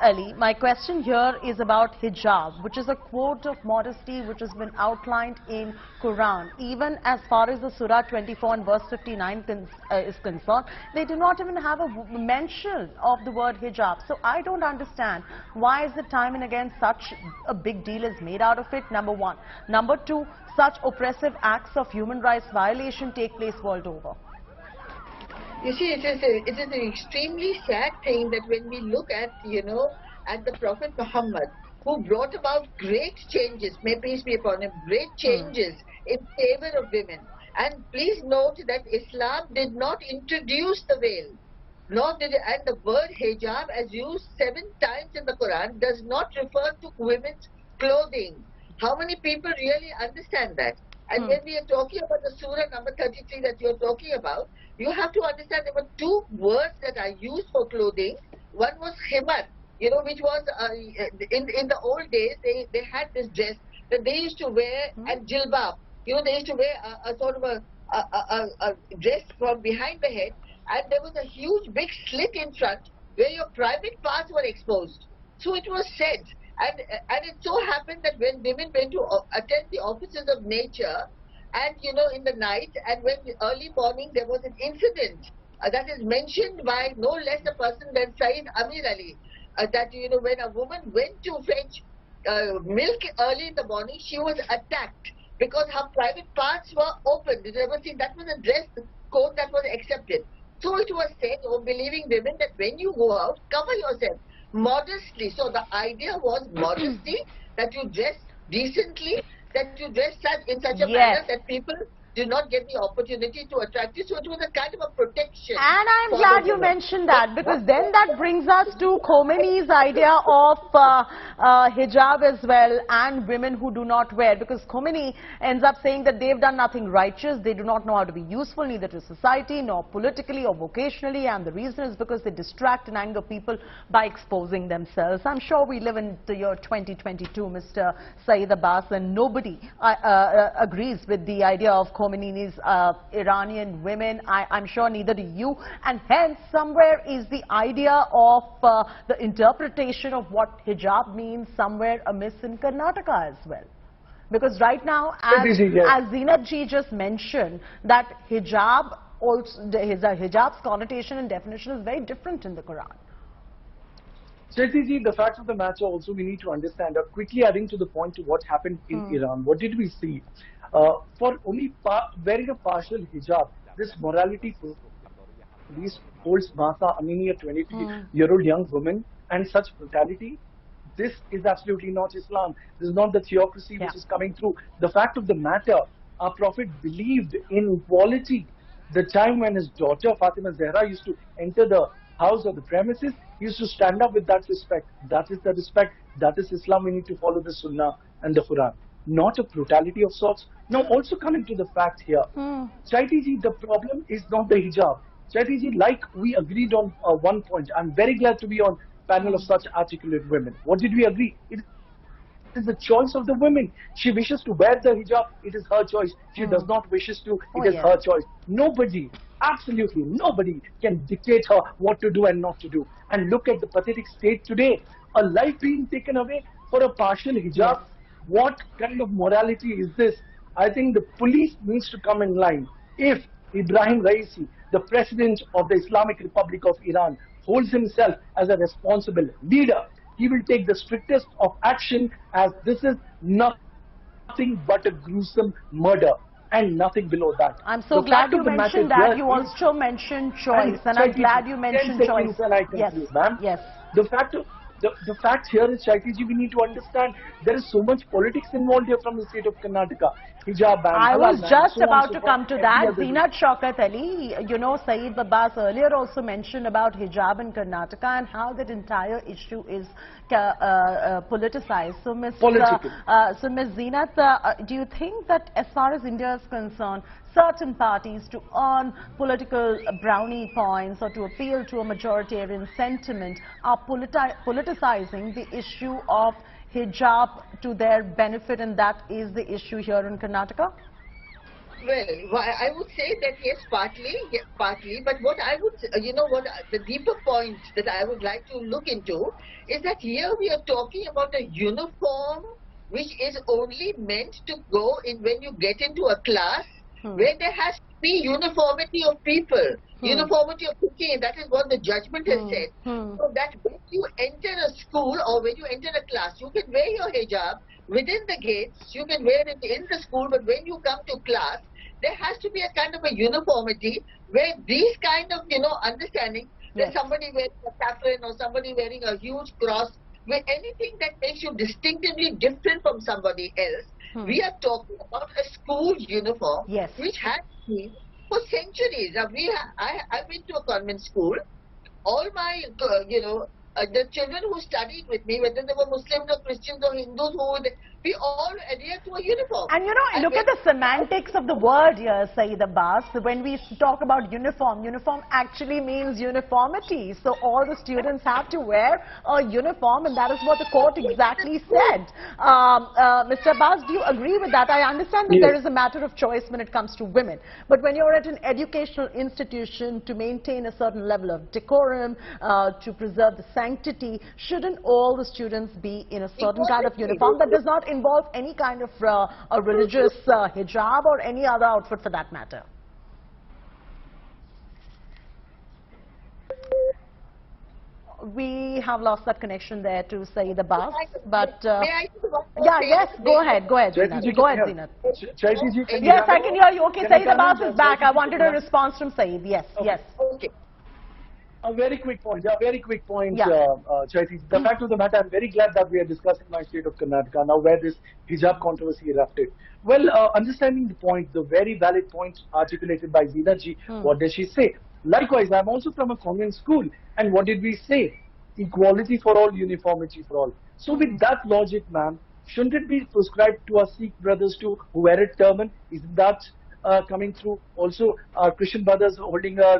Ali, my question here is about hijab, which is a quote of modesty which has been outlined in Quran. Even as far as the Surah 24 and verse 59 is concerned, they do not even have a mention of the word hijab. So I don't understand why is it time and again such a big deal is made out of it, number one. Number two, such oppressive acts of human rights violation take place world over. You see, it is an extremely sad thing that when we look at, at the Prophet Muhammad, who brought about great changes, may peace be upon him, great changes in favor of women. And please note that Islam did not introduce the veil, nor did it, and the word hijab, as used 7 times in the Quran, does not refer to women's clothing. How many people really understand that? And when we are talking about the surah number 33 that you're talking about, you have to understand there were 2 words that are used for clothing. One was khimar, which was, in the old days, they had this dress that they used to wear, and jilbab. They used to wear a sort of a dress from behind the head, and there was a huge big slit in front where your private parts were exposed. So it was said. And it so happened that when women went to attend the offices of nature, and in the night, and when early morning there was an incident that is mentioned by no less a person than Sayyid Amir Ali, that when a woman went to fetch milk early in the morning, she was attacked because her private parts were open. Did you ever see? That was a dress code that was accepted. So it was said, believing women, that when you go out, cover yourself modestly. So the idea was modesty, that you dress decently, that you dress in such a manner that people do not get the opportunity to attract you. So it was a kind of a protection. And I'm glad you mentioned that, because then that brings us to Khomeini's idea of hijab as well, and women who do not wear, because Khomeini ends up saying that they've done nothing righteous, they do not know how to be useful neither to society nor politically or vocationally, and the reason is because they distract and anger people by exposing themselves. I'm sure we live in the year 2022, Mr. Saeed Abbas, and nobody agrees with the idea of Khomeini's Iranian women. I'm sure neither do you, and hence somewhere is the idea of the interpretation of what hijab means somewhere amiss in Karnataka as well. Because right now, as Zeenat ji just mentioned, that hijab also, hijab's connotation and definition is very different in the Quran. Jyoti ji, the fact of the matter also we need to understand, quickly adding to the point to what happened in Iran, what did we see? For only wearing a partial hijab, this morality police holds Mahsa Amini, a 23-year-old young woman, and such brutality. This is absolutely not Islam. This is not the theocracy which is coming through. The fact of the matter, our Prophet believed in equality. The time when his daughter Fatima Zahra used to enter the house or the premises, he used to stand up with that respect. That is the respect. That is Islam. We need to follow the Sunnah and the Quran. Not a brutality of sorts. Now, also coming to the fact here, Chaiti ji, the problem is not the hijab. Chaiti ji, like we agreed on one point, I'm very glad to be on panel of such articulate women. What did we agree? It is the choice of the women. She wishes to wear the hijab, it is her choice. She does not wishes to, it is her choice. Nobody, absolutely nobody can dictate her what to do and not to do. And look at the pathetic state today. A life being taken away for a partial hijab. What kind of morality is this? I think the police needs to come in line. If Ibrahim Raisi, the president of the Islamic Republic of Iran, holds himself as a responsible leader, he will take the strictest of action, as this is nothing but a gruesome murder and nothing below that. I'm so glad you mentioned that. You also mentioned choice, and I'm glad you mentioned choice. Yes, ma'am. Yes. The fact here is, Chaiti ji, we need to understand there is so much politics involved here from the state of Karnataka. Hijab ban, I was just about to come to that. Zeenat Shaukat Ali, Saeed Abbas earlier also mentioned about hijab in Karnataka and how that entire issue is politicized. So, Ms. Zeenat, do you think that as far as India is concerned, certain parties, to earn political brownie points or to appeal to a majoritarian sentiment, are politicizing the issue of hijab to their benefit, and that is the issue here in Karnataka? Well, I would say that yes, partly. But what I would, the deeper point that I would like to look into is that here we are talking about a uniform which is only meant to go in when you get into a class where there has to be uniformity of people, uniformity of thinking. That is what the judgment has said. So that when you enter a school or when you enter a class, you can wear your hijab within the gates, you can wear it in the school, but when you come to class, there has to be a kind of a uniformity where these kind of, understanding that Yes. somebody wearing a saffron or somebody wearing a huge cross, with anything that makes you distinctively different from somebody else. We are talking about a school uniform, Yes. which has been for centuries. Now, I've been to a convent school. All my, the children who studied with me, whether they were Muslims or Christians or Hindus, we all adhere to a uniform. And look at the semantics of the word here, Saeed Abbas. When we talk about uniform actually means uniformity. So all the students have to wear a uniform, and that is what the court exactly said. Mr. Abbas, do you agree with that? I understand that there is a matter of choice when it comes to women. But when you're at an educational institution, to maintain a certain level of decorum, to preserve the sanctity, shouldn't all the students be in a certain kind of uniform that does not involve any kind of a religious hijab or any other outfit for that matter? We have lost that connection there to Saeed Abbas, but May I do one more yeah, thing? yes, go ahead, Chaitiji, Zinat. Go ahead, Zinat. Chaitiji, can you Yes, hear I me? can hear you. Okay, Can I Saeed come in, Abbas is back. I Chaitiji? wanted a response from Saeed. Yes, yes. Okay. A very quick point. Yeah. Chaitiji. The fact of the matter, I'm very glad that we are discussing my state of Karnataka now, where this hijab controversy erupted. Well, understanding the point, the very valid point articulated by Zina ji, what does she say? Likewise, I'm also from a convent school, and what did we say? Equality for all, uniformity for all. So with that logic, ma'am, shouldn't it be prescribed to our Sikh brothers to wear a turban? Isn't that coming through? Also, our Christian brothers holding a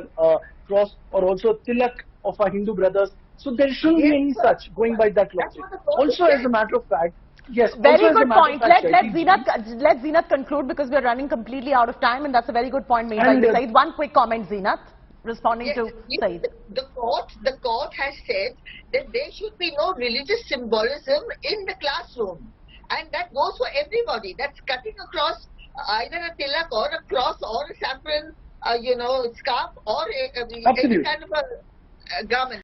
cross, or also tilak of our Hindu brothers. So there shouldn't be any such, going by that logic. Also, as a matter of fact, yes. Very also as a good matter point. of fact, Let Zinat conclude, because we are running completely out of time, and that's a very good point made by And, Saeed. One quick comment, Zinat, responding to Saeed. The court has said that there should be no religious symbolism in the classroom, and that goes for everybody. That's cutting across either a tilak or a cross or a saffron, scarf or any Absolutely. kind of a garment.